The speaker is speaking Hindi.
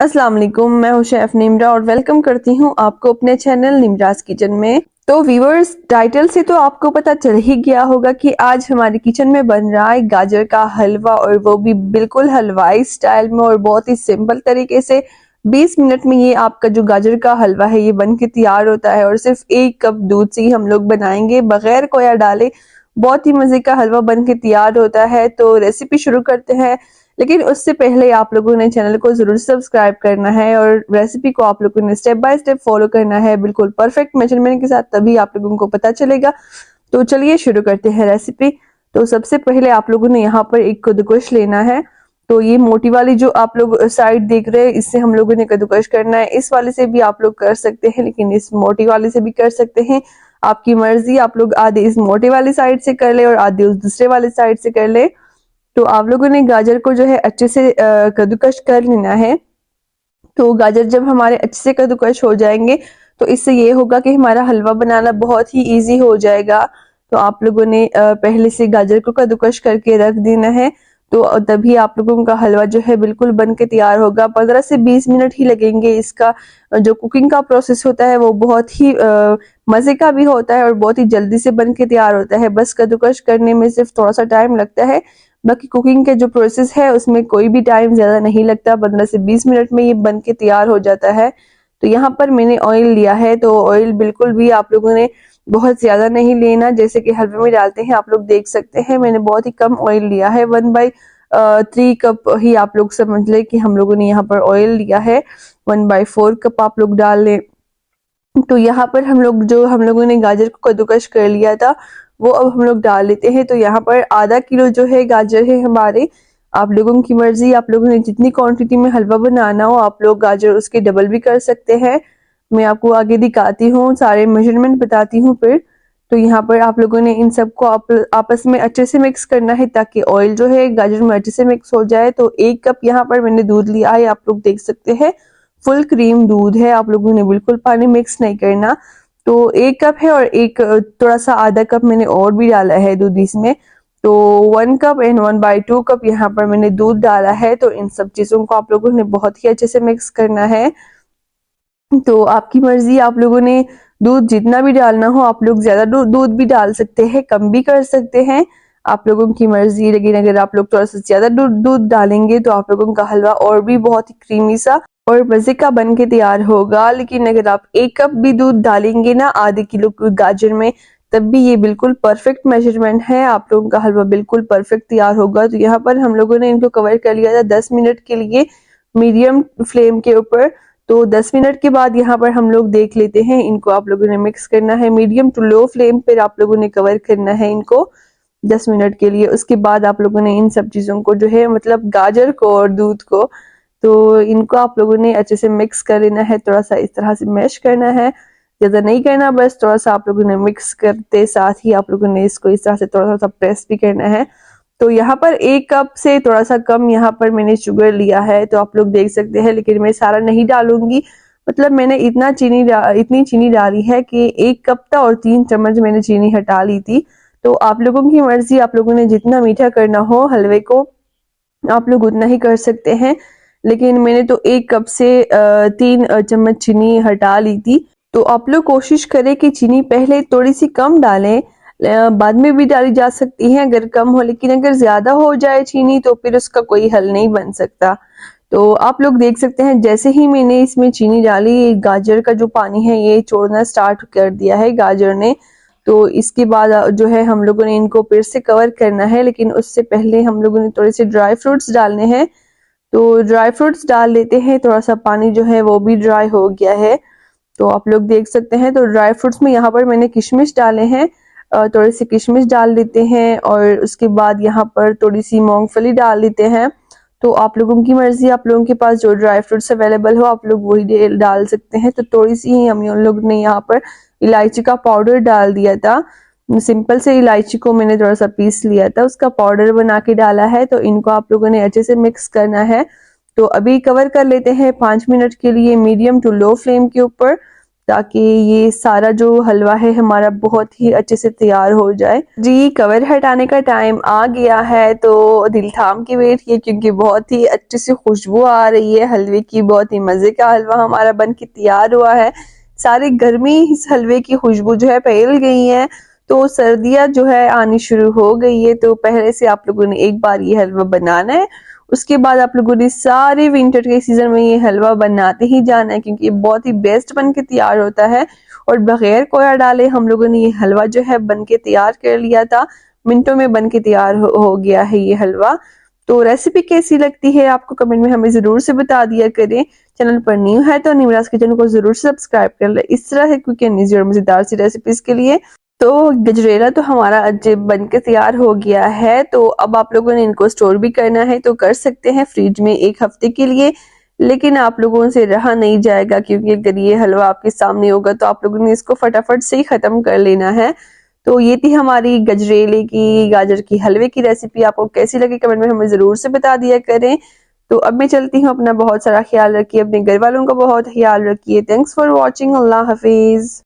अस्सलाम वालेकुम, मैं हूं शेफ निम्रा और वेलकम करती हूं आपको अपने चैनल निम्राज किचन में। तो व्यूअर्स, टाइटल से तो आपको पता चल ही गया होगा कि आज हमारे किचन में बन रहा है गाजर का हलवा, और वो भी बिल्कुल हलवाई स्टाइल में और बहुत ही सिंपल तरीके से। 20 मिनट में ये आपका जो गाजर का हलवा है ये बन के तैयार होता है, और सिर्फ 1 कप दूध से ही हम लोग बनाएंगे बगैर खोया डाले। बहुत ही मजे का हलवा बन के तैयार होता है। तो रेसिपी शुरू करते हैं, लेकिन उससे पहले आप लोगों ने चैनल को जरूर सब्सक्राइब करना है और रेसिपी को आप लोगों ने स्टेप बाय स्टेप फॉलो करना है, बिल्कुल परफेक्ट मेजरमेंट के साथ, तभी आप लोगों को पता चलेगा। तो चलिए शुरू करते हैं रेसिपी। तो सबसे पहले आप लोगों ने यहाँ पर एक कद्दूकस लेना है। तो ये मोटी वाली जो आप लोग साइड देख रहे हैं, इससे हम लोगों ने कद्दूकस करना है। इस वाले से भी आप लोग कर सकते हैं, लेकिन इस मोटी वाले से भी कर सकते हैं, आपकी मर्जी। आप लोग आधे इस मोटे वाली साइड से कर ले और आधे उस दूसरे वाले साइड से कर ले। तो आप लोगों ने गाजर को जो है अच्छे से कद्दूकस कर लेना है। तो गाजर जब हमारे अच्छे से कद्दूकस हो जाएंगे, तो इससे ये होगा कि हमारा हलवा बनाना बहुत ही इजी हो जाएगा। तो आप लोगों ने पहले से गाजर को कद्दूकस करके रख देना है। तो तभी आप लोगों का हलवा जो है बिल्कुल बन के तैयार होगा। 15 से 20 मिनट ही लगेंगे। इसका जो कुकिंग का प्रोसेस होता है वो बहुत ही मजे का भी होता है और बहुत ही जल्दी से बन के तैयार होता है। बस कद्दूकस करने में सिर्फ थोड़ा सा टाइम लगता है। बाकी कुकिंग के जो प्रोसेस है उसमें कोई भी टाइम ज्यादा नहीं लगता। 15 से 20 मिनट में ये बन के तैयार हो जाता है। तो यहाँ पर मैंने ऑयल लिया है। तो ऑयल बिल्कुल भी आप लोगों ने बहुत ज्यादा नहीं लेना, जैसे कि हलवे में डालते हैं। आप लोग देख सकते हैं मैंने बहुत ही कम ऑयल लिया है। 1/3 कप ही आप लोग समझ ले कि हम लोगों ने यहाँ पर ऑयल लिया है। 1/4 कप आप लोग डाल लें। तो यहाँ पर हम लोगों ने गाजर को कद्दूकस कर लिया था, वो अब हम लोग डाल लेते हैं। तो यहाँ पर आधा किलो जो है गाजर है हमारे। आप लोगों की मर्जी, आप लोगों ने जितनी क्वांटिटी में हलवा बनाना हो आप लोग गाजर उसके डबल भी कर सकते हैं। मैं आपको आगे दिखाती हूँ, सारे मेजरमेंट बताती हूँ फिर। तो यहाँ पर आप लोगों ने इन सबको आपस में अच्छे से मिक्स करना है, ताकि ऑयल जो है गाजर में अच्छे से मिक्स हो जाए। तो 1 कप यहाँ पर मैंने दूध लिया है, आप लोग देख सकते हैं फुल क्रीम दूध है। आप लोगों ने बिल्कुल पानी मिक्स नहीं करना। तो 1 कप है और एक थोड़ा सा आधा कप मैंने और भी डाला है दूध इसमें। तो 1 कप एंड 1/2 कप यहाँ पर मैंने दूध डाला है। तो इन सब चीजों को आप लोगों ने बहुत ही अच्छे से मिक्स करना है। तो आपकी मर्जी, आप लोगों ने दूध जितना भी डालना हो, आप लोग ज्यादा दूध भी डाल सकते हैं, कम भी कर सकते हैं, आप लोगों की मर्जी। लेकिन अगर आप लोग थोड़ा सा ज्यादा दूध डालेंगे तो आप लोगों का हलवा और भी बहुत ही क्रीमी सा और मजे का बन के तैयार होगा। लेकिन अगर आप 1 कप भी दूध डालेंगे ना आधे किलो गाजर में, तब भी ये बिल्कुल परफेक्ट मेजरमेंट है, आप लोगों का हलवा बिल्कुल परफेक्ट तैयार होगा। तो यहाँ पर हम लोगों ने इनको कवर कर लिया था 10 मिनट के लिए मीडियम फ्लेम के ऊपर। तो 10 मिनट के बाद यहाँ पर हम लोग देख लेते हैं। इनको आप लोगों ने मिक्स करना है मीडियम टू लो फ्लेम पर, आप लोगों ने कवर करना है इनको 10 मिनट के लिए। उसके बाद आप लोगों ने इन सब चीजों को जो है, मतलब गाजर को और दूध को, तो इनको आप लोगों ने अच्छे से मिक्स कर लेना है। थोड़ा सा इस तरह से मैश करना है, ज्यादा नहीं करना, बस थोड़ा सा आप लोगों ने मिक्स करते साथ ही आप लोगों ने इसको इस तरह से थोड़ा सा प्रेस भी करना है। तो यहाँ पर 1 कप से थोड़ा सा कम यहाँ पर मैंने शुगर लिया है, तो आप लोग देख सकते हैं। लेकिन मैं सारा नहीं डालूंगी, मतलब मैंने इतनी चीनी डाली है कि 1 कप था और 3 चम्मच मैंने चीनी हटा ली थी। तो आप लोगों की मर्जी, आप लोगों ने जितना मीठा करना हो हलवे को आप लोग उतना ही कर सकते हैं। लेकिन मैंने तो 1 कप से 3 चम्मच चीनी हटा ली थी। तो आप लोग कोशिश करें कि चीनी पहले थोड़ी सी कम डालें, बाद में भी डाली जा सकती है अगर कम हो। लेकिन अगर ज्यादा हो जाए चीनी तो फिर उसका कोई हल नहीं बन सकता। तो आप लोग देख सकते हैं जैसे ही मैंने इसमें चीनी डाली, गाजर का जो पानी है ये छोड़ना स्टार्ट कर दिया है गाजर ने। तो इसके बाद जो है हम लोगों ने इनको फिर से कवर करना है, लेकिन उससे पहले हम लोगों ने थोड़े से ड्राई फ्रूट्स डालने हैं। तो ड्राई फ्रूट्स डाल लेते हैं। थोड़ा सा पानी जो है वो भी ड्राई हो गया है, तो आप लोग देख सकते हैं। तो ड्राई फ्रूट्स में यहाँ पर मैंने किशमिश डाले हैं, थोड़ी सी किशमिश डाल देते हैं। और उसके बाद यहाँ पर थोड़ी सी मूंगफली डाल देते हैं। तो आप लोगों की मर्जी, आप लोगों के पास जो ड्राई फ्रूट्स अवेलेबल हो आप लोग वही डाल सकते हैं। तो थोड़ी सी ही हम लोग ने यहाँ पर इलायची का पाउडर डाल दिया था। सिंपल से इलायची को मैंने थोड़ा सा पीस लिया था, उसका पाउडर बना के डाला है। तो इनको आप लोगों ने अच्छे से मिक्स करना है। तो अभी कवर कर लेते हैं 5 मिनट के लिए मीडियम टू लो फ्लेम के ऊपर। ताकि ये सारा जो हलवा है हमारा बहुत ही अच्छे से तैयार हो जाए। जी कवर हटाने का टाइम आ गया है, तो दिल थाम के बैठिए क्योंकि बहुत ही अच्छे से खुशबू आ रही है हलवे की। बहुत ही मजे का हलवा हमारा बन के तैयार हुआ है। सारी गर्मी इस हलवे की खुशबू जो है फैल गई है, तो सर्दियां जो है आनी शुरू हो गई है। तो पहले से आप लोगों ने एक बार ये हलवा बनाना है, उसके बाद आप लोगों ने सारे विंटर के सीजन में ये हलवा बनाते ही जाना है क्योंकि ये बहुत ही बेस्ट बन के तैयार होता है। और बगैर खोया डाले हम लोगों ने ये हलवा जो है बन के तैयार कर लिया था। मिनटों में बन के तैयार हो गया है ये हलवा। तो रेसिपी कैसी लगती है आपको कमेंट में हमें जरूर से बता दिया करें। चैनल पर न्यू है तो निमराज किचन को जरूर सब्सक्राइब कर ले इस तरह है क्योंकि मजेदार सी रेसिपीज के लिए। तो गजरेला तो हमारा आज बन के तैयार हो गया है, तो अब आप लोगों ने इनको स्टोर भी करना है तो कर सकते हैं फ्रिज में 1 हफ्ते के लिए। लेकिन आप लोगों से रहा नहीं जाएगा क्योंकि अगर ये हलवा आपके सामने होगा तो आप लोगों ने इसको फटाफट से ही खत्म कर लेना है। तो ये थी हमारी गजरेले की गाजर की हलवे की रेसिपी। आपको कैसी लगी कमेंट में हमें जरूर से बता दिया करें। तो अब मैं चलती हूँ, अपना बहुत सारा ख्याल रखिए, अपने घर वालों का बहुत ख्याल रखिए। Thanks for watching, Allah Hafiz.